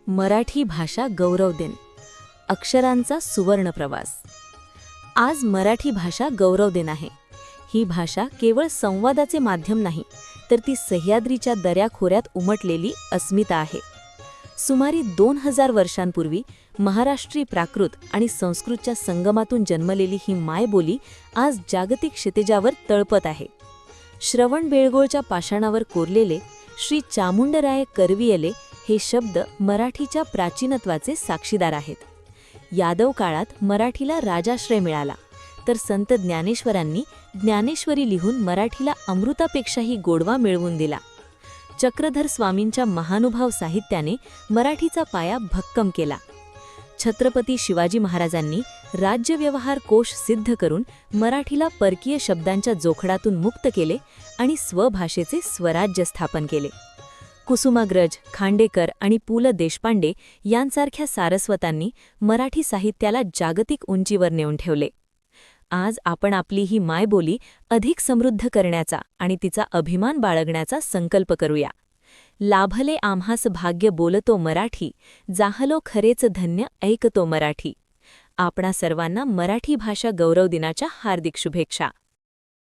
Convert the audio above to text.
मराठी भाषा गौरव दिन, अक्षरांचा सुवर्ण प्रवास। आज मराठी भाषा गौरव दिन आहे। ही भाषा केवळ संवादाचे माध्यम नाही, तर ती सह्याद्रीच्या दऱ्याखोऱ्यात उमटलेली अस्मिता आहे। सुमारे 2000 वर्षांपूर्वी महाराष्ट्री प्राकृत आणि संस्कृतच्या संगमातून जन्मलेली ही मायबोली आज जागतिक क्षितिजावर तळपत आहे। श्रवणबेळगोळच्या पाषाणावर कोरलेले श्री चामुंडराय करवियले हे शब्द मराठीच्या प्राचीनत्वाचे साक्षीदार आहेत। यादव काळात मराठीला राजाश्रय मिळाला, तर संत ज्ञानेश्वरांनी ज्ञानेश्वरी लिहून मराठीला अमृतापेक्षाही गोडवा मिळवून दिला। चक्रधर स्वामींच्या महानुभाव साहित्याने मराठीचा पाया भक्कम केला। छत्रपती शिवाजी महाराजांनी राज्यव्यवहार कोश सिद्ध करून मराठीला परकीय शब्दांच्या जोखडातून मुक्त केले आणि स्वभाषेचे स्वराज्य स्थापन केले। कुसुमाग्रज, खांडेकर आणि पु ल देशपांडे यांसारख्या सारस्वतांनी मराठी साहित्याला जागतिक उंचीवर नेऊन ठेवले। आज आपण आपली ही मायबोली अधिक समृद्ध करण्याचा आणि तिचा अभिमान बाळगण्याचा संकल्प करूया। लाभले आम्हास भाग्य बोलतो मराठी, जाहलो खरेच धन्य ऐकतो मराठी। आपणा सर्वांना मराठी भाषा गौरव दिनाच्या हार्दिक शुभेच्छा।